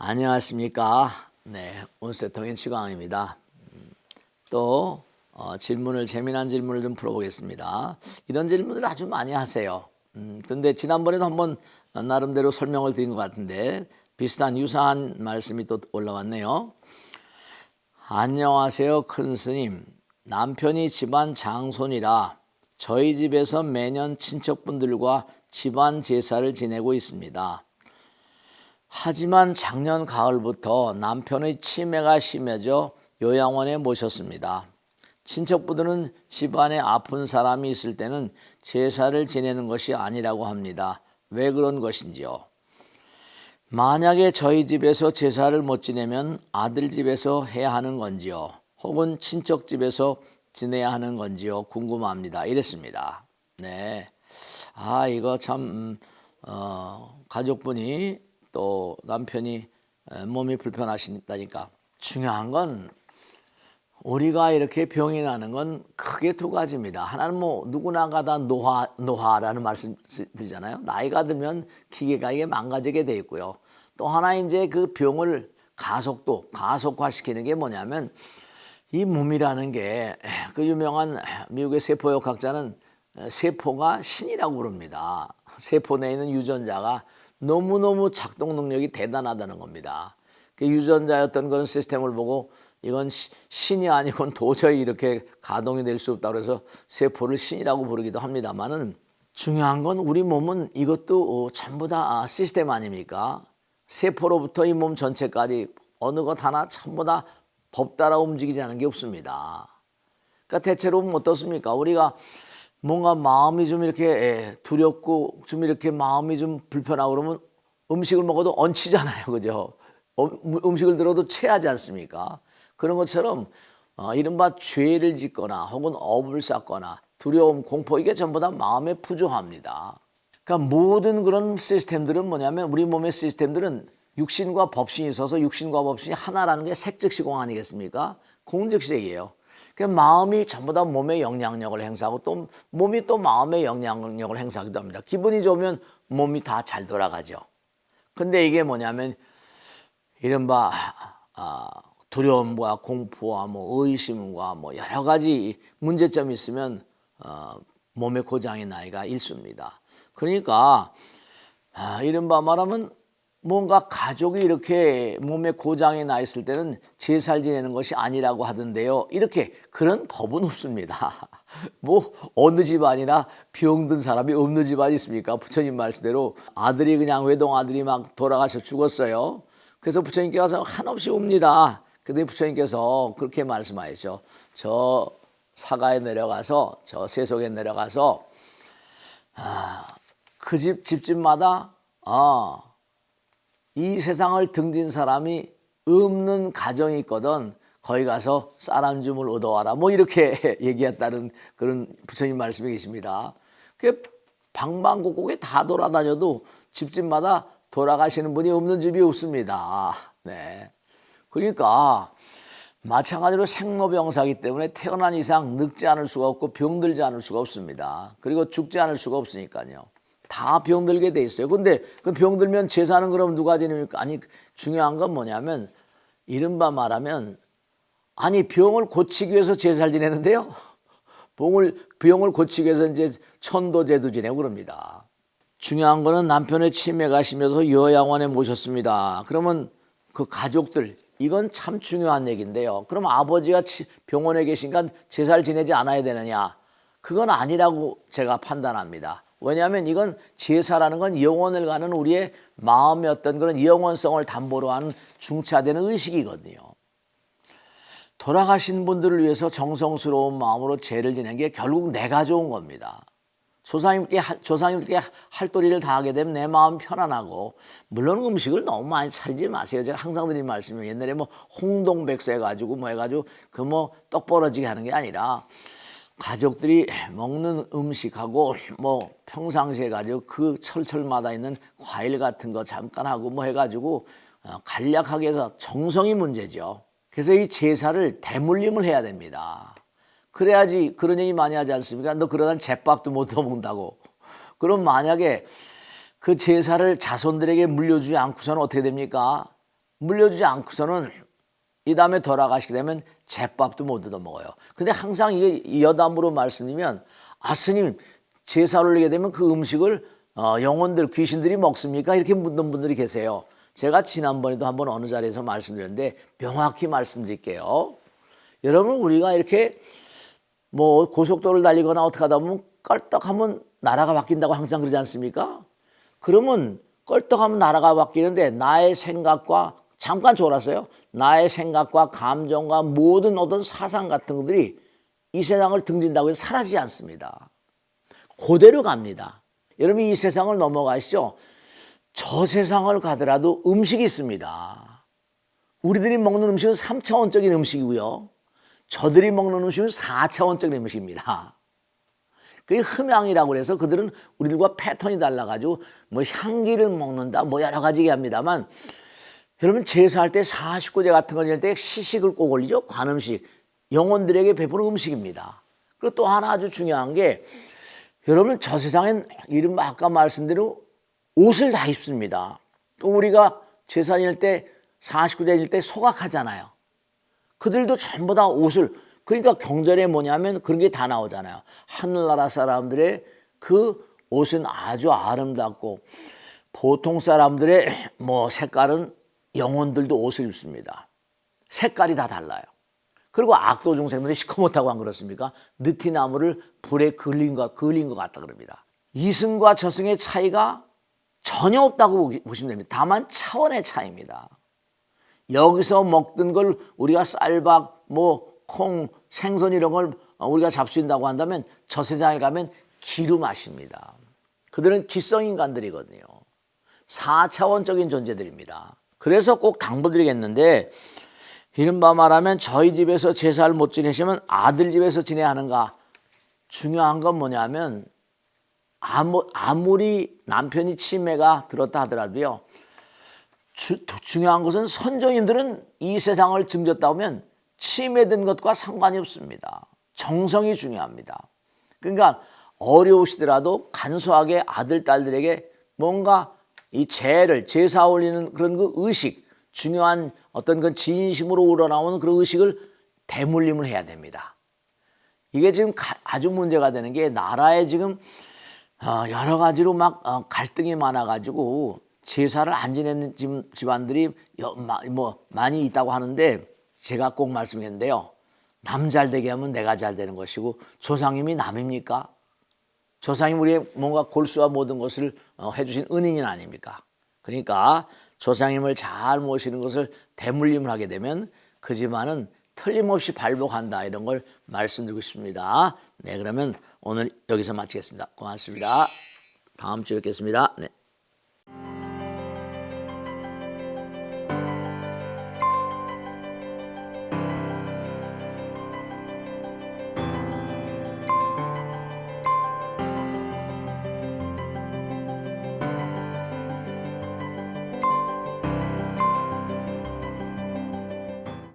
안녕하십니까. 네, 온세통인 시광입니다. 또 재미난 질문을 좀 풀어보겠습니다. 이런 질문을 아주 많이 하세요. 근데 지난번에도 한번 나름대로 설명을 드린 것 같은데 비슷한 유사한 말씀이 또 올라왔네요. 안녕하세요, 큰 스님. 남편이 집안 장손이라 저희 집에서 매년 친척분들과 집안 제사를 지내고 있습니다. 하지만 작년 가을부터 남편의 치매가 심해져 요양원에 모셨습니다. 친척분들은 집안에 아픈 사람이 있을 때는 제사를 지내는 것이 아니라고 합니다. 왜 그런 것인지요? 만약에 저희 집에서 제사를 못 지내면 아들 집에서 해야 하는 건지요? 혹은 친척 집에서 지내야 하는 건지요? 궁금합니다. 이랬습니다. 네. 이거 참, 가족분이 또 남편이 몸이 불편하시다니까. 중요한 건 우리가 이렇게 병이 나는 건 크게 두 가지입니다. 하나는 뭐 누구나 가다 노화라는 말씀 드리잖아요. 나이가 들면 기계가 이게 망가지게 돼 있고요. 또 하나 이제 그 병을 가속화시키는 게 뭐냐면 이 몸이라는 게 그 유명한 미국의 세포역학자는 세포가 신이라고 부릅니다. 세포 내에 있는 유전자가 너무너무 작동 능력이 대단하다는 겁니다. 그 유전자였던 그런 시스템을 보고 이건 신이 아니고는 도저히 이렇게 가동이 될 수 없다고 해서 세포를 신이라고 부르기도 합니다만은 중요한 건 우리 몸은 이것도 전부 다 시스템 아닙니까? 세포로부터 이 몸 전체까지 어느 것 하나 전부 다 법 따라 움직이지 않은 게 없습니다. 그러니까 대체로 어떻습니까? 우리가 뭔가 마음이 좀 이렇게 두렵고 좀 이렇게 마음이 좀 불편하고 그러면 음식을 먹어도 얹히잖아요. 그죠? 음식을 들어도 체하지 않습니까? 그런 것처럼 이른바 죄를 짓거나 혹은 업을 쌓거나 두려움, 공포 이게 전부 다 마음에 부조합니다. 그러니까 모든 그런 시스템들은 뭐냐면 우리 몸의 시스템들은 육신과 법신이 있어서 육신과 법신이 하나라는 게 색즉시공 아니겠습니까? 공즉색이에요. 그러니까 마음이 전부 다 몸의 영향력을 행사하고 또 몸이 또 마음의 영향력을 행사하기도 합니다. 기분이 좋으면 몸이 다 잘 돌아가죠. 근데 이게 뭐냐면 이른바 두려움과 공포와 뭐 의심과 뭐 여러 가지 문제점이 있으면 몸의 고장의 나이가 일수입니다. 그러니까 이른바 말하면 뭔가 가족이 이렇게 몸에 고장이 나 있을 때는 제사를 지내는 것이 아니라고 하던데요. 이렇게 그런 법은 없습니다. 뭐 어느 집안이나 병든 사람이 없는 집안이 있습니까? 부처님 말씀대로 아들이 그냥 외동아들이 막 돌아가셔 죽었어요. 그래서 부처님께 가서 한없이 웁니다. 근데 부처님께서 그렇게 말씀하시죠. 저 사가에 내려가서 저 세속에 내려가서 그 집집마다 이 세상을 등진 사람이 없는 가정이 있거든 거기 가서 쌀 한 줌을 얻어와라 뭐 이렇게 얘기했다는 그런 부처님 말씀이 계십니다. 그 방방곡곡에 다 돌아다녀도 집집마다 돌아가시는 분이 없는 집이 없습니다. 네. 그러니까 마찬가지로 생로병사이기 때문에 태어난 이상 늙지 않을 수가 없고 병들지 않을 수가 없습니다. 그리고 죽지 않을 수가 없으니까요. 다 병들게 돼 있어요. 근데 그 병들면 제사는 그럼 누가 지냅니까? 아니 중요한 건 뭐냐면 이른바 말하면 아니 병을 고치기 위해서 제사를 지내는데요. 병을 고치기 위해서 이제 천도제도 지내고 그럽니다. 중요한 거는 남편의 치매가 심해서 요양원에 모셨습니다. 그러면 그 가족들 이건 참 중요한 얘기인데요. 그럼 아버지가 병원에 계시니까 제사를 지내지 않아야 되느냐? 그건 아니라고 제가 판단합니다. 왜냐하면 이건 제사라는 건 영혼을 가는 우리의 마음의 어떤 그런 영원성을 담보로 하는 중차되는 의식이거든요. 돌아가신 분들을 위해서 정성스러운 마음으로 제를 지내는 게 결국 내가 좋은 겁니다. 조상님께 할 도리를 다 하게 되면 내 마음 편안하고 물론 음식을 너무 많이 차리지 마세요. 제가 항상 드린 말씀이 옛날에 뭐 홍동백서 해가지고 뭐 해가지고 그 뭐 떡 벌어지게 하는 게 아니라 가족들이 먹는 음식하고 뭐 평상시에 가지고 그 철철마다 있는 과일 같은 거 잠깐 하고 뭐 해가지고 간략하게 해서 정성이 문제죠. 그래서 이 제사를 대물림을 해야 됩니다. 그래야지 그런 얘기 많이 하지 않습니까? 너 그러다 제밥도 못 얻어먹는다고. 그럼 만약에 그 제사를 자손들에게 물려주지 않고서는 어떻게 됩니까? 물려주지 않고서는 이 다음에 돌아가시게 되면 제밥도 못 얻어 먹어요. 근데 항상 이게 여담으로 말씀드리면 스님 제사를 올리게 되면 그 음식을 영혼들 귀신들이 먹습니까? 이렇게 묻는 분들이 계세요. 제가 지난번에도 한번 어느 자리에서 말씀드렸는데 명확히 말씀드릴게요. 여러분 우리가 이렇게 뭐 고속도로를 달리거나 어떻게 하다 보면 껄떡하면 나라가 바뀐다고 항상 그러지 않습니까? 그러면 껄떡하면 나라가 바뀌는데 나의 생각과 잠깐 졸았어요. 나의 생각과 감정과 모든 어떤 사상 같은 것들이 이 세상을 등진다고 해서 사라지지 않습니다. 그대로 갑니다. 여러분 이 세상을 넘어가시죠. 저 세상을 가더라도 음식이 있습니다. 우리들이 먹는 음식은 3차원적인 음식이고요. 저들이 먹는 음식은 4차원적인 음식입니다. 그게 흠양이라고 해서 그들은 우리들과 패턴이 달라가지고 뭐 향기를 먹는다 뭐 여러 가지 얘기합니다만 여러분 제사할 때 49제 같은 거 지낼 때 시식을 꼭 올리죠. 관음식. 영혼들에게 베푸는 음식입니다. 그리고 또 하나 아주 중요한 게 여러분 저 세상엔 이른바 아까 말씀대로 옷을 다 입습니다. 우리가 제사 지낼 때 49제 지낼 때 소각하잖아요. 그들도 전부 다 옷을 그러니까 경전에 뭐냐면 그런 게 다 나오잖아요. 하늘나라 사람들의 그 옷은 아주 아름답고 보통 사람들의 뭐 색깔은 영혼들도 옷을 입습니다. 색깔이 다 달라요. 그리고 악도 중생들이 시커멓다고 안 그렇습니까? 느티나무를 불에 그을린 것 같다 그럽니다. 이승과 저승의 차이가 전혀 없다고 보시면 됩니다. 다만 차원의 차이입니다. 여기서 먹던 걸 우리가 쌀밥, 뭐 콩, 생선 이런 걸 우리가 잡수인다고 한다면 저 세상에 가면 기름 맛입니다. 그들은 기성 인간들이거든요. 4차원적인 존재들입니다. 그래서 꼭 당부드리겠는데 이른바 말하면 저희 집에서 제사를 못 지내시면 아들 집에서 지내야 하는가. 중요한 건 뭐냐면 아무리 남편이 치매가 들었다 하더라도요. 중요한 것은 선조님들은 이 세상을 증졌다 보면 치매든 것과 상관이 없습니다. 정성이 중요합니다. 그러니까 어려우시더라도 간소하게 아들, 딸들에게 뭔가 이 제사 올리는 그런 그 의식, 중요한 어떤 그 진심으로 우러나오는 그런 의식을 대물림을 해야 됩니다. 이게 지금 아주 문제가 되는 게 나라에 지금 여러 가지로 막 갈등이 많아가지고 제사를 안 지내는 집안들이 많이 있다고 하는데 제가 꼭 말씀했는데요. 남 잘 되게 하면 내가 잘 되는 것이고 조상님이 남입니까? 조상님 우리의 뭔가 골수와 모든 것을 해주신 은인이 아닙니까? 그러니까 조상님을 잘 모시는 것을 대물림을 하게 되면 그 집안은 틀림없이 발복한다 이런 걸 말씀드리고 싶습니다. 네, 그러면 오늘 여기서 마치겠습니다. 고맙습니다. 다음 주에 뵙겠습니다. 네.